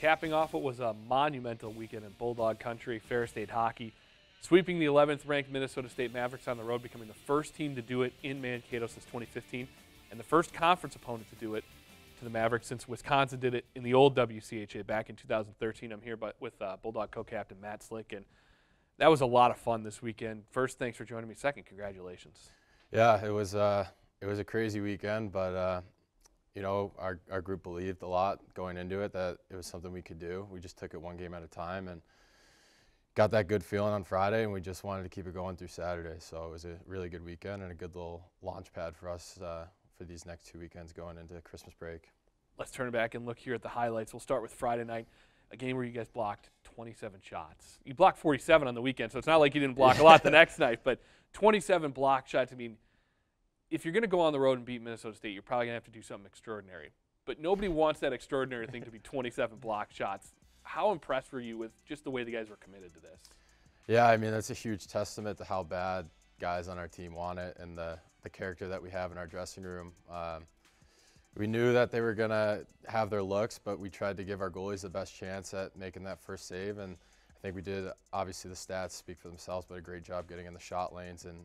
capping off what was a monumental weekend in Bulldog country. Ferris State hockey sweeping the 11th ranked Minnesota State Mavericks on the road, becoming the first team to do it in Mankato since 2015, and the first conference opponent to do it to the Mavericks since Wisconsin did it in the old WCHA back in 2013. I'm here with Bulldog co-captain Matt Slick, and that was a lot of fun this weekend. First, thanks for joining me. Second, congratulations. Yeah, it was a crazy weekend, but you know, our group believed a lot going into it that it was something we could do. We just took it one game at a time and got that good feeling on Friday, and we just wanted to keep it going through Saturday. So it was a really good weekend and a good little launch pad for us for these next 2 weekends going into Christmas break. Let's turn it back and look here at the highlights. We'll start with Friday night, a game where you guys blocked 27 shots. You blocked 47 on the weekend, so it's not like you didn't block a lot the next night, but 27 block shots. I mean, if you're going to go on the road and beat Minnesota State, you're probably going to have to do something extraordinary. But nobody wants that extraordinary thing to be 27 block shots. How impressed were you with just the way the guys were committed to this? Yeah, I mean, that's a huge testament to how bad guys on our team want it and the character that we have in our dressing room. We knew that they were going to have their looks, but we tried to give our goalies the best chance at making that first save. And I think we did. Obviously, the stats speak for themselves, but a great job getting in the shot lanes. And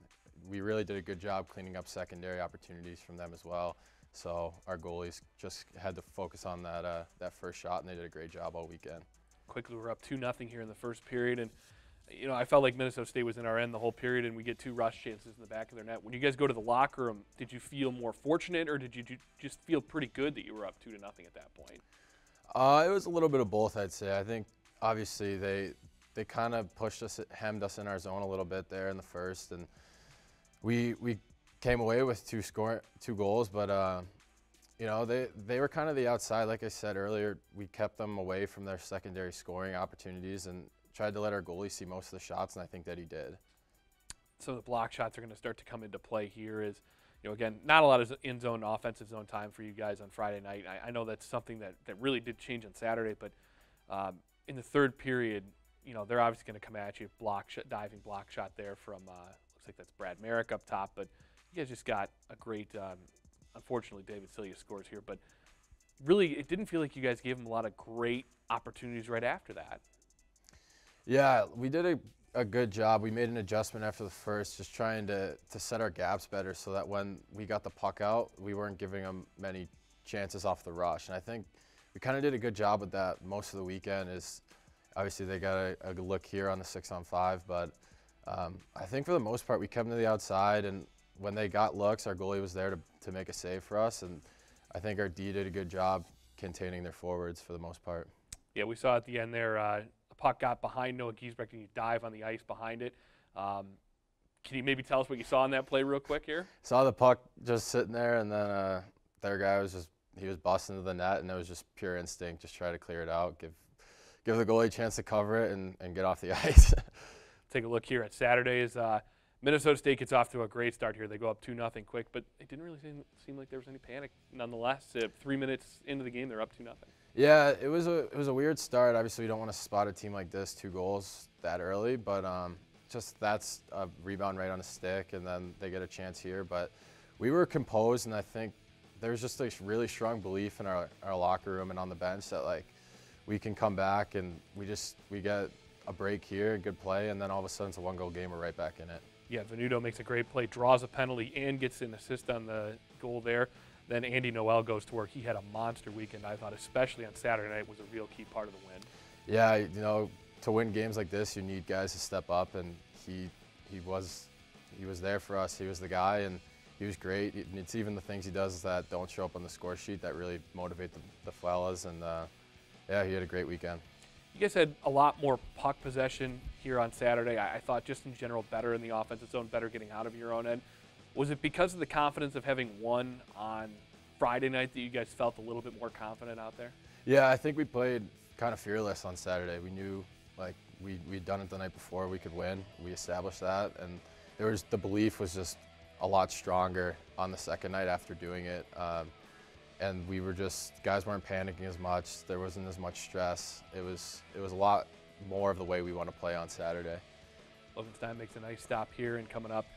we really did a good job cleaning up secondary opportunities from them as well. So our goalies just had to focus on that first shot, and they did a great job all weekend. Quickly, we're up 2-0 here in the first period, and you know, I felt like Minnesota State was in our end the whole period, and we get 2 rush chances in the back of their net. When you guys go to the locker room, did you feel more fortunate, or did you just feel pretty good that you were up 2-0 at that point? It was a little bit of both, I'd say. I think obviously they kind of pushed us, hemmed us in our zone a little bit there in the first, and we came away with two goals, but you know, they were kind of the outside. Like I said earlier, we kept them away from their secondary scoring opportunities and tried to let our goalie see most of the shots, and I think that he did. So the block shots are going to start to come into play here. Is, you know, again, not a lot of in-zone, offensive zone time for you guys on Friday night. I know that's something that really did change on Saturday, but in the third period, you know, they're obviously going to come at you, diving block shot there from, looks like that's Brad Merrick up top, but you guys just got a great, unfortunately David Celia scores here, but really it didn't feel like you guys gave them a lot of great opportunities right after that. Yeah, we did a good job. We made an adjustment after the first, just trying to set our gaps better so that when we got the puck out, we weren't giving them many chances off the rush. And I think we kind of did a good job with that most of the weekend. Is obviously they got a good look here on the 6-on-5, but I think for the most part we kept them to the outside, and when they got looks, our goalie was there to make a save for us, and I think our D did a good job containing their forwards for the most part. Yeah, we saw at the end there, the puck got behind Noah Giesbrecht, and he dived on the ice behind it. Can you maybe tell us what you saw in that play real quick here? Saw the puck just sitting there, and then their guy was busting to the net, and it was just pure instinct, just try to clear it out, give the goalie a chance to cover it and get off the ice. Take a look here at Saturday's. Minnesota State gets off to a great start here. They go up 2-0 quick, but it didn't really seem like there was any panic nonetheless. 3 minutes into the game, they're up 2-0. Yeah, it was a weird start. Obviously, we don't want to spot a team like this 2 goals that early, but just that's a rebound right on a stick, and then they get a chance here. But we were composed, and I think there's just a really strong belief in our locker room and on the bench that like we can come back, and we get a break here, a good play, and then all of a sudden it's a 1-goal game. We're right back in it. Yeah, Venuto makes a great play, draws a penalty, and gets an assist on the goal there. Then Andy Noel goes to work. He had a monster weekend, I thought, especially on Saturday night, was a real key part of the win. Yeah, you know, to win games like this, you need guys to step up, and he was there for us. He was the guy, and he was great. It's even the things he does that don't show up on the score sheet that really motivate the fellas, and yeah, he had a great weekend. You guys had a lot more puck possession here on Saturday. I thought just in general better in the offensive zone, better getting out of your own end. Was it because of the confidence of having won on Friday night that you guys felt a little bit more confident out there? Yeah, I think we played kind of fearless on Saturday. We knew like we'd done it the night before, we could win. We established that, and the belief was just a lot stronger on the second night after doing it. And we were guys weren't panicking as much. There wasn't as much stress. It was a lot more of the way we want to play on Saturday. Lovenstein makes a nice stop here, and coming up,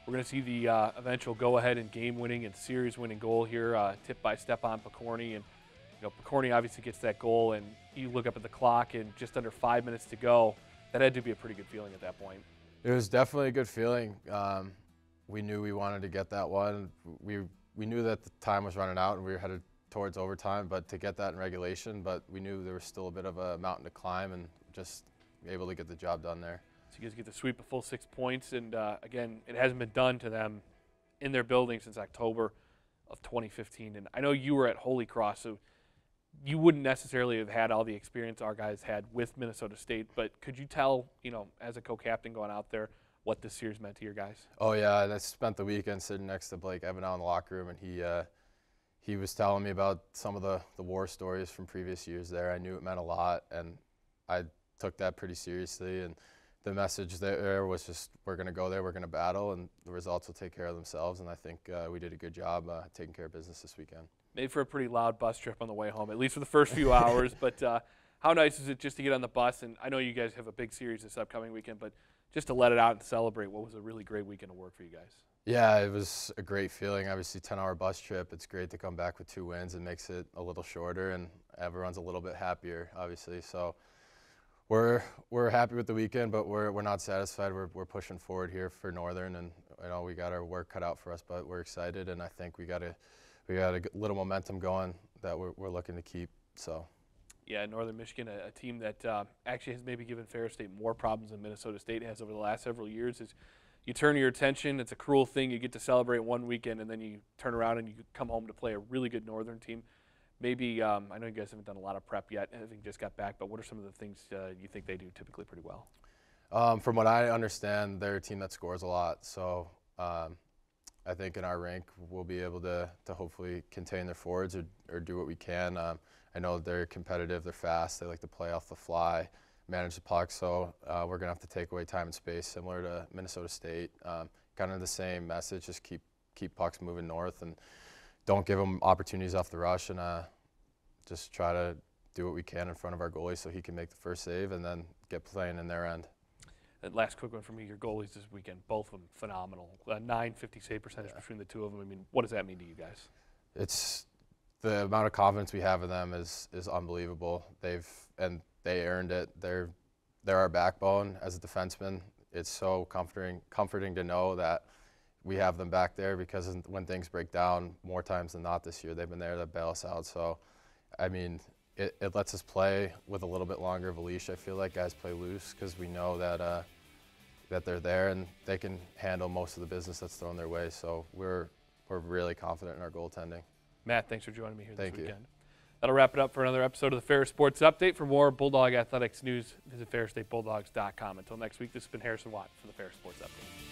we're going to see the eventual go-ahead and game-winning and series-winning goal here, tipped by Stepan Pokorny. And Picorni obviously gets that goal, and you look up at the clock, and just under 5 minutes to go. That had to be a pretty good feeling at that point. It was definitely a good feeling. We knew we wanted to get that one. We knew that the time was running out, and we were headed towards overtime, but to get that in regulation. But we knew there was still a bit of a mountain to climb, and just able to get the job done there. So you guys get to sweep a full 6 points, and again, it hasn't been done to them in their building since October of 2015. And I know you were at Holy Cross, so you wouldn't necessarily have had all the experience our guys had with Minnesota State, but could you tell, as a co-captain going out there, what this series meant to your guys? Oh yeah, and I spent the weekend sitting next to Blake Evanow in the locker room, and he was telling me about some of the war stories from previous years there. I knew it meant a lot, and I took that pretty seriously. And the message there was just, we're going to go there, we're going to battle, and the results will take care of themselves. And I think we did a good job taking care of business this weekend. Made for a pretty loud bus trip on the way home, at least for the first few hours. But how nice is it just to get on the bus? And I know you guys have a big series this upcoming weekend, but just to let it out and celebrate what was a really great weekend of work for you guys. Yeah, it was a great feeling. Obviously, 10-hour bus trip. It's great to come back with 2 wins. It makes it a little shorter, and everyone's a little bit happier, obviously. So we're happy with the weekend, but we're not satisfied. We're pushing forward here for Northern, and we got our work cut out for us, but we're excited, and I think we got a little momentum going that we're looking to keep. So. Yeah, Northern Michigan, a team that actually has maybe given Ferris State more problems than Minnesota State has over the last several years. Is you turn your attention, it's a cruel thing. You get to celebrate one weekend, and then you turn around and you come home to play a really good Northern team. Maybe, I know you guys haven't done a lot of prep yet, having just got back, but what are some of the things you think they do typically pretty well? From what I understand, they're a team that scores a lot. So I think in our rank, we'll be able to hopefully contain their forwards or do what we can. I know they're competitive, they're fast, they like to play off the fly, manage the puck, so we're going to have to take away time and space, similar to Minnesota State. Kind of the same message, just keep pucks moving north and don't give them opportunities off the rush, and just try to do what we can in front of our goalie so he can make the first save and then get playing in their end. And last quick one for me, your goalies this weekend, both of them phenomenal. 950 save percentage between the two of them. I mean, what does that mean to you guys? It's the amount of confidence we have in them is unbelievable. They earned it. They're our backbone as a defenseman. It's so comforting to know that we have them back there, because when things break down, more times than not this year, they've been there to bail us out. So, I mean, it lets us play with a little bit longer of a leash. I feel like guys play loose because we know that that they're there and they can handle most of the business that's thrown their way. So we're really confident in our goaltending. Matt, thanks for joining me here this weekend. Thank you. That'll wrap it up for another episode of the Ferris Sports Update. For more Bulldog athletics news, visit ferrisstatebulldogs.com. Until next week, this has been Harrison Watt for the Ferris Sports Update.